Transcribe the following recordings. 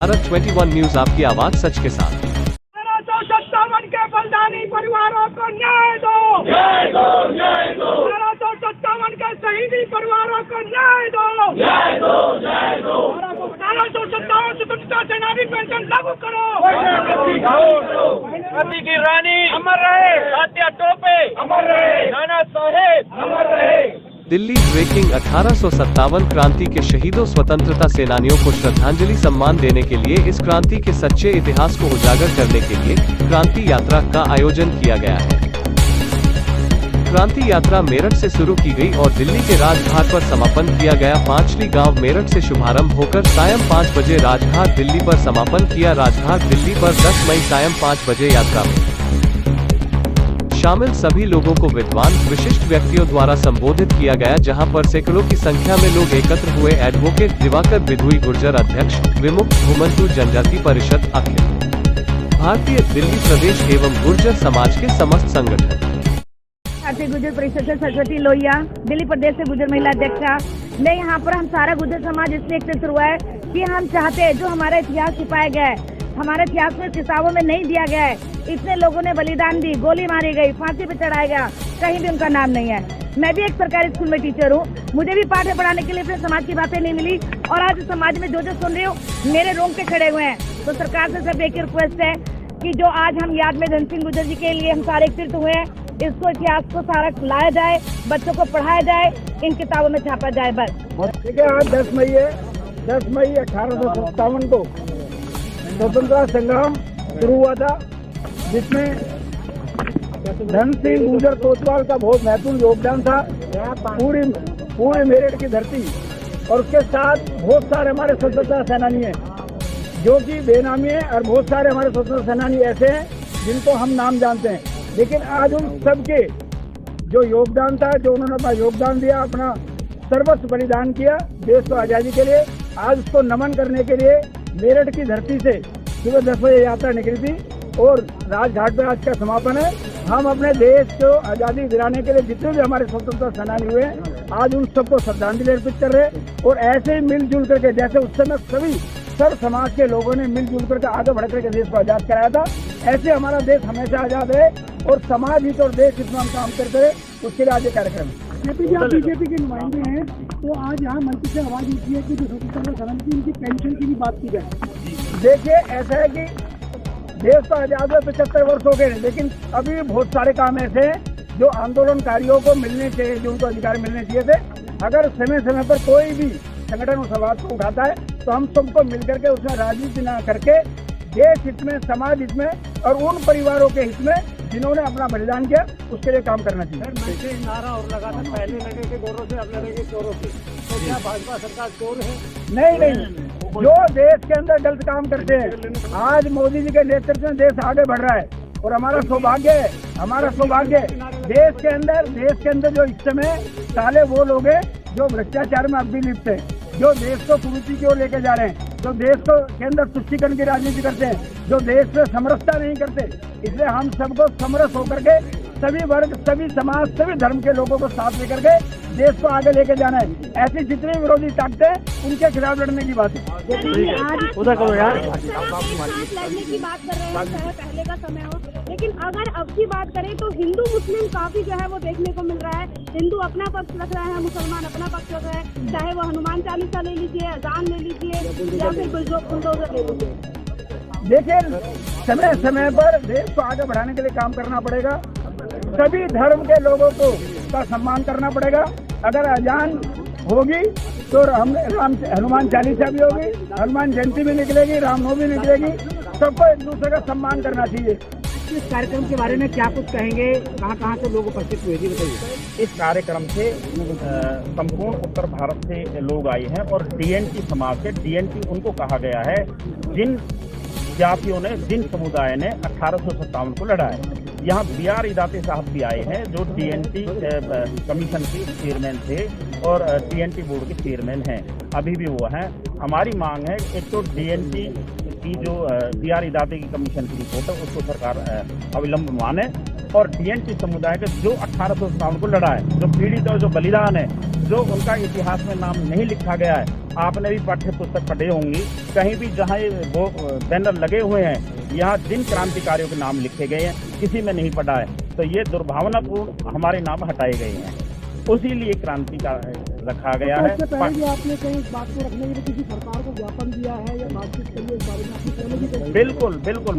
Bharat 21 news आपकी आवाज सच के साथ। 1757 के बलिदानी परिवारों को न्याय दो, जय दो, जय दो। 1757 के शहीदी परिवारों को न्याय दो, जय दो, जय दो। 1757 स्वतंत्रता सेनानी पेंशन लागू करो। अति की रानी अमर रहे, तात्या टोपे अमर रहे, नाना साहेब अमर रहे। दिल्ली ब्रेकिंग 1857 क्रांति के शहीदों स्वतंत्रता सेनानियों को श्रद्धांजलि सम्मान देने के लिए इस क्रांति के सच्चे इतिहास को उजागर करने के लिए क्रांति यात्रा का आयोजन किया गया है। क्रांति यात्रा मेरठ से शुरू की गई और दिल्ली के राजघाट पर समापन किया गया। पांचली गांव मेरठ से शुभारंभ होकर सायं 5 बजे राजघाट दिल्ली पर समापन किया। राजघाट दिल्ली पर 10 मई सायं 5 बजे यात्रा में शामिल सभी लोगों को विद्वान विशिष्ट व्यक्तियों द्वारा संबोधित किया गया, जहां पर सैकड़ों की संख्या में लोग एकत्र हुए। एडवोकेट दिवाकर बिधुई गुर्जर अध्यक्ष, विमुक्त घुमंतु जनजाति परिषद, अखिल भारतीय दिल्ली प्रदेश एवं गुर्जर समाज के समस्त संगठन। भारतीय गुर्जर परिषद से सरस्वती लोहिया, दिल्ली प्रदेश से गुर्जर महिला अध्यक्षा। मैं यहाँ पर हम सारा गुर्जर समाज इसलिए एकत्रित हुआ है कि हम चाहते हैं जो हमारा इतिहास छिपाया गया है, हमारे इतिहास में किताबों में नहीं दिया गया है। इतने लोगों ने बलिदान दी, गोली मारी गई, फांसी पे चढ़ाया गया, कहीं भी उनका नाम नहीं है। मैं भी एक सरकारी स्कूल में टीचर हूँ, मुझे भी पाठ पढ़ाने के लिए अपने समाज की बातें नहीं मिली और आज समाज में जो सुन रही हूँ मेरे रोंगटे खड़े हुए हैं। तो सरकार से सब एक रिक्वेस्ट है कि जो आज हम याद में धन सिंह गुर्जर जी के लिए हम सारे एकत्रित हुए हैं, इसको इतिहास को सारा लाया जाए, बच्चों को पढ़ाया जाए, इन किताबों में छापा जाए। बस ठीक है। आज 10 मई है। 10 मई 1857 को स्वतंत्रता संग्राम शुरू हुआ था, जिसमें धन सिंह गुर्जर कोतवाल का बहुत महत्वपूर्ण योगदान था। पूरी मेरठ की धरती और उसके साथ बहुत सारे हमारे स्वतंत्रता सेनानी हैं जो कि बेनामी हैं, और बहुत सारे हमारे स्वतंत्रता सेनानी ऐसे हैं जिनको हम नाम जानते हैं। लेकिन आज उन सबके जो योगदान था, जो उन्होंने अपना योगदान दिया, अपना सर्वस्व बलिदान किया देश को आज़ादी के लिए, आज उसको नमन करने के लिए मेरठ की धरती से सुबह 10 बजे यात्रा निकली थी और राजघाट पर आज का समापन है। हम अपने देश को आज़ादी दिलाने के लिए जितने भी हमारे स्वतंत्रता सेनानी हुए, आज उन सबको श्रद्धांजलि अर्पित कर रहे हैं। और ऐसे ही मिलजुल करके, जैसे उस समय सभी सर्व समाज के लोगों ने मिलजुल करके आगे बढ़ करके देश को आज़ाद कराया था, ऐसे हमारा देश हमेशा आज़ाद रहे और समाज हित और देश हित में हम काम करते रहे, उसके लिए आज ये कार्यक्रम है। बीजेपी के नुमाइंदे हैं, तो आज यहाँ मंच से आवाज उठी है कि जो स्वतंत्रता सेनानी की उनकी पेंशन की भी बात की जाए। देखिए, ऐसा है कि देश को आजाद 75 वर्ष हो गए, लेकिन अभी बहुत सारे काम ऐसे हैं जो आंदोलनकारियों को मिलने चाहिए, जो उनको अधिकार मिलने चाहिए थे। अगर समय समय पर कोई भी संगठन उस आवाज को उठाता है तो हम सबको मिलकर के उसमें राजनीति न करके देश हित में, समाज हित में और उन परिवारों के हित में जिन्होंने अपना बलिदान किया, उसके लिए काम करना चाहिए। नारा और लगा था पहले लगे के गोरों से, अब लगे चोरों से, तो क्या भाजपा सरकार चोर है? नहीं, जो देश के अंदर गलत काम करते हैं, आज मोदी जी के नेतृत्व में देश आगे बढ़ रहा है और हमारा सौभाग्य है, देश के अंदर जो इस समय साले वो लोग हैं जो भ्रष्टाचार में अब भी लिप्त हैं, जो देश को कुरीति की ओर लेके जा रहे हैं, जो देश को के अंदर तुष्टीकरण की राजनीति करते हैं, जो देश में समरसता नहीं करते। इसलिए हम सबको समरस होकर के सभी वर्ग, सभी समाज, सभी धर्म के लोगों को साथ लेकर के देश को आगे लेके जाना है। ऐसी जितने विरोधी ताकतें हैं उनके खिलाफ लड़ने की बात है। उधर करो यार। लड़ने की बात कर रहे हैं, चाहे पहले का समय हो, लेकिन अगर अब की बात करें तो हिंदू मुस्लिम काफी जो है वो देखने को मिल रहा है। हिंदू अपना पक्ष रख रहा है, मुसलमान अपना पक्ष रख रहा है, चाहे वो हनुमान चालीसा ले लीजिए, अजान ले लीजिए या फिर बुलडोजर ले लीजिए। देखिए, समय समय पर देश को आगे बढ़ाने के लिए काम करना पड़ेगा। सभी धर्म के लोगों को का सम्मान करना पड़ेगा। अगर अजान होगी तो हनुमान चालीसा भी होगी, हनुमान जयंती भी निकलेगी, रामनवमी निकलेगी। सबको एक दूसरे का सम्मान करना चाहिए। इस कार्यक्रम के बारे में क्या कुछ कहेंगे? कहाँ से लोग उपस्थित हुए, बताइए। इस कार्यक्रम से संपूर्ण उत्तर भारत से लोग आए हैं और डीएनटी समाज से, डीएनटी उनको कहा गया है जिन जातियों ने, जिन समुदाय ने 1857 को लड़ा है। यहाँ BR इदाते साहब भी आए हैं जो TNT कमीशन के चेयरमैन थे और TNT बोर्ड के चेयरमैन हैं, अभी भी वो हैं। हमारी मांग है एक तो DNT की जो BR इदाते की कमीशन की रिपोर्ट है उसको सरकार अविलंब माने और डीएनटी समुदाय के जो 1857 को लड़ा है, जो पीड़ित और जो बलिदान है, जो उनका इतिहास में नाम नहीं लिखा गया है। आपने भी पाठ्य पुस्तक पढ़े होंगी, कहीं भी जहाँ ये वो बैनर लगे हुए हैं, यहाँ जिन क्रांतिकारियों के नाम लिखे गए हैं किसी में नहीं पढ़ा है, तो ये दुर्भावनापूर्ण हमारे नाम हटाए गए हैं, उसी लिए क्रांति का रखा गया है। इससे पहले भी आपने कहीं इस बात को रखने के लिए किसी सरकार को ज्ञापन दिया है या बातचीत करी है इस बारे में? आपकी पहले भी कही? बिल्कुल बिल्कुल,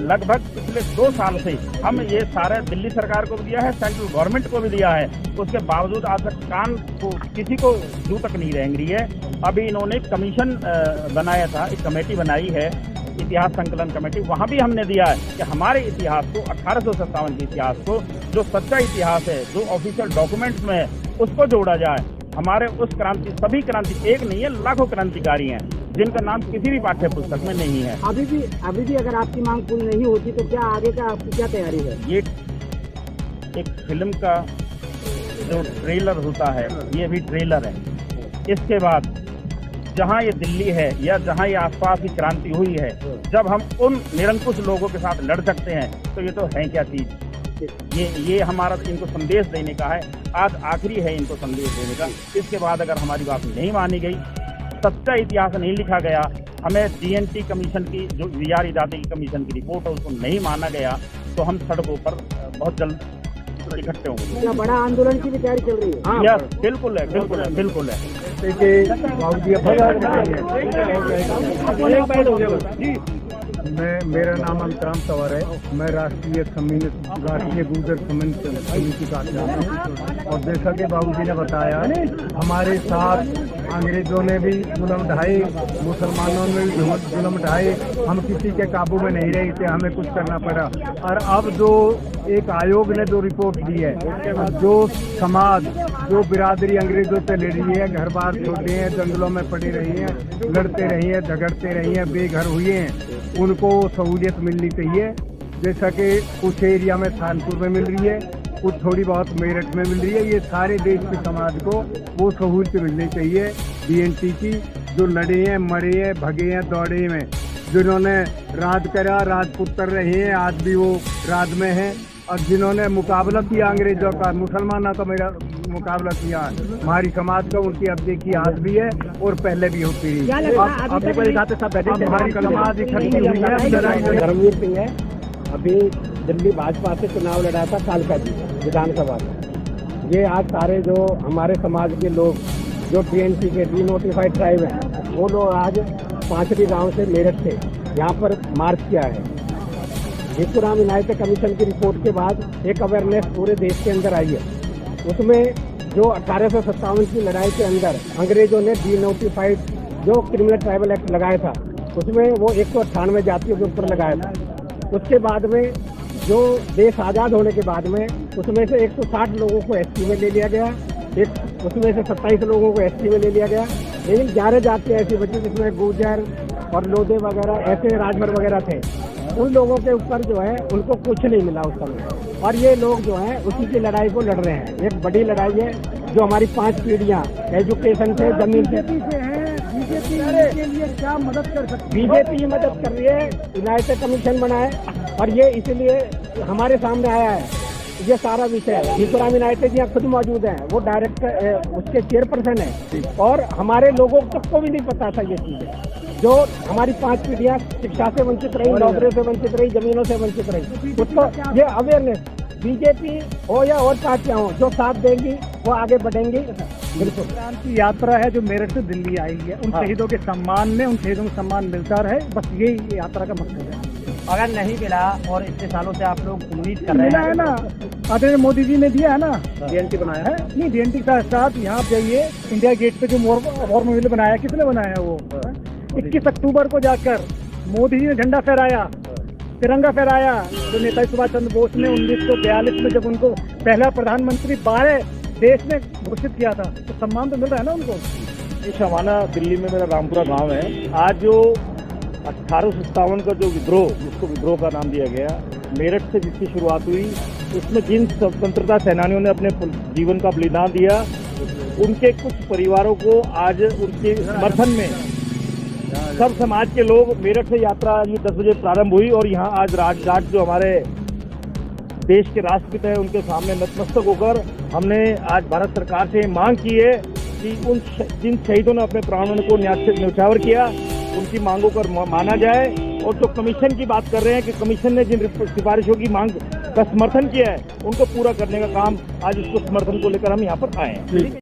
लगभग पिछले 2 साल से हम ये सारे दिल्ली सरकार को भी दिया है, सेंट्रल गवर्नमेंट को भी दिया है, उसके बावजूद आज तक कान को किसी को जू तक नहीं रेंग रही है। अभी इन्होंने एक कमीशन बनाया था, एक कमेटी बनाई है, इतिहास संकलन कमेटी, वहाँ भी हमने दिया है कि हमारे इतिहास को, 1857 के इतिहास को, जो सच्चा इतिहास है, जो ऑफिशियल डॉक्यूमेंट्स में है, उसको जोड़ा जाए। हमारे उस क्रांति, सभी क्रांति, एक नहीं है, लाखों क्रांतिकारी हैं जिनका नाम किसी भी पाठ्य पुस्तक में नहीं है। अभी भी अगर आपकी मांग पूरी नहीं होती तो क्या आगे का आपकी क्या तैयारी है? ये एक फिल्म का जो ट्रेलर होता है, ये भी ट्रेलर है। इसके बाद जहाँ ये दिल्ली है या जहाँ ये आसपास की क्रांति हुई है, जब हम उन निरंकुश लोगों के साथ लड़ सकते हैं तो ये तो है क्या चीज। ये हमारा इनको संदेश देने का है, आज आखिरी है इनको संदेश देने का। इसके बाद अगर हमारी बात नहीं मानी गई, सच्चा इतिहास नहीं लिखा गया, हमें डीएनटी कमीशन की, जो वीआर इजादी की कमीशन की रिपोर्ट है, उसको नहीं माना गया, तो हम सड़कों पर बहुत जल्द इकट्ठे होंगे। क्या बड़ा आंदोलन की भी तैयारी चल रही है? हाँ, यस, बिल्कुल है, बिल्कुल है, बिल्कुल है। मेरा नाम अमिताभ सवार है। मैं राष्ट्रीय गुर्जर समिति का अध्यक्ष हूँ। और जैसा कि बाबूजी ने बताया, हमारे साथ अंग्रेजों ने भी जुल्म ढाए, मुसलमानों ने भी जुल्म ढाए, हम किसी के काबू में नहीं रहे थे, हमें कुछ करना पड़ा। और अब जो एक आयोग ने जो रिपोर्ट दी है, जो समाज, जो बिरादरी अंग्रेजों से लड़ रही है, घर बार छोड़े हैं, जंगलों में पड़ी रही है, लड़ते रही है, झगड़ते रही है, बेघर हुए हैं, उनको सहूलियत मिलनी चाहिए। जैसा कि कुछ एरिया में कानपुर में मिल रही है, कुछ थोड़ी बहुत मेरठ में मिल रही है, ये सारे देश के समाज को वो सहूलियत मिलनी चाहिए डीएनटी की। जो लड़े हैं, मरे हैं, भगे हैं, दौड़े में, जिन्होंने राज करा, राजपूत कर रहे हैं, आज भी वो राज में हैं। और जिन्होंने मुकाबला किया अंग्रेजों का, मुसलमानों का मेरा मुकाबला किया हमारी समाज का, उनकी अब देखिए आज भी है और पहले भी होती रही। हमारी समाज इकट्ठी हुई है। धर्मवीर सिंह है, अभी दिल्ली भाजपा से चुनाव लड़ा था कालका जी विधानसभा में। ये आज सारे जो हमारे समाज के लोग जो डीएनटी के डीनोटिफाइड ट्राइब हैं, वो लोग आज पांचरी गांव से मेरठ से यहाँ पर मार्च किया है। भीखूराम इनायत कमीशन की रिपोर्ट के बाद एक अवेयरनेस पूरे देश के अंदर आई है। उसमें जो 1857 की लड़ाई के अंदर अंग्रेजों ने डीनोटिफाइड जो क्रिमिनल ट्राइबल एक्ट लगाया था, उसमें वो 198 जातियों के ऊपर लगाया था। उसके बाद में जो देश आज़ाद होने के बाद में उसमें से 160 लोगों को एसटी में ले लिया गया, उसमें से 27 लोगों को एसटी में ले लिया गया। लेकिन 11 जातियाँ ऐसी बची जिसमें गुर्जर और लोधे वगैरह, ऐसे राजभर वगैरह थे। उन लोगों के ऊपर जो है उनको कुछ नहीं मिला उस समय, और ये लोग जो हैं उसी की लड़ाई को लड़ रहे हैं। एक बड़ी लड़ाई है जो हमारी 5 पीढ़ियाँ एजुकेशन से, जमीन से है। बीजेपी के लिए क्या मदद कर सकती है? बीजेपी मदद कर रही है, यूनाइटेड कमीशन बनाए, और ये इसलिए हमारे सामने आया है ये सारा विषय। भीखूराम यूनाइटेड यहाँ खुद मौजूद हैं, वो डायरेक्टर उसके चेयरपर्सन है, और हमारे लोगों तक को भी नहीं पता था ये चीज़ें। जो हमारी 5 पीढ़ियाँ शिक्षा से वंचित रही, नौकरियों से वंचित रही, जमीनों से वंचित रही, उसको ये अवेयरनेस बीजेपी हो या और पार्टियाँ हो, जो साथ देंगी वो आगे बढ़ेंगी। बिल्कुल क्रांति यात्रा है जो मेरठ से दिल्ली आई है, उन शहीदों के सम्मान में, उन शहीदों को सम्मान मिलता रहे, बस यही यात्रा का मकसद है। अगर नहीं मिला और इतने सालों से आप लोग उम्मीद कर रहे हैं ना, आदरणीय मोदी जी ने दिया है ना, डीएनटी बनाया है। नहीं, डीएनटी का साथ यहाँ जाइए, इंडिया गेट पे जो वॉर मेमोरियल बनाया, किसने बनाया है वो? 21 अक्टूबर को जाकर मोदी जी ने झंडा फहराया, तिरंगा फहराया। जो नेताजी सुभाष चंद्र बोस ने 1942 में जब उनको पहला प्रधानमंत्री 12 देश ने घोषित किया था, तो सम्मान तो मिल रहा है ना उनको। ये शवाना दिल्ली में मेरा रामपुरा गांव है। आज जो 1857 का जो विद्रोह, जिसको विद्रोह का नाम दिया गया, मेरठ से जिसकी शुरुआत हुई, उसमें जिन स्वतंत्रता सेनानियों ने अपने जीवन का बलिदान दिया, उनके कुछ परिवारों को आज उनके समर्थन में सब समाज के लोग, मेरठ से यात्रा 10 बजे प्रारंभ हुई और यहाँ आज राजघाट जो हमारे देश के राष्ट्रपिता है उनके सामने नतमस्तक होकर हमने आज भारत सरकार से मांग की है कि जिन शहीदों ने अपने प्राणों को न्यौछावर किया उनकी मांगों पर माना जाए। और जो कमीशन की बात कर रहे हैं कि कमीशन ने जिन सिफारिशों की मांग का समर्थन किया है उनको पूरा करने का काम आज इसको समर्थन को लेकर हम यहाँ पर आए हैं।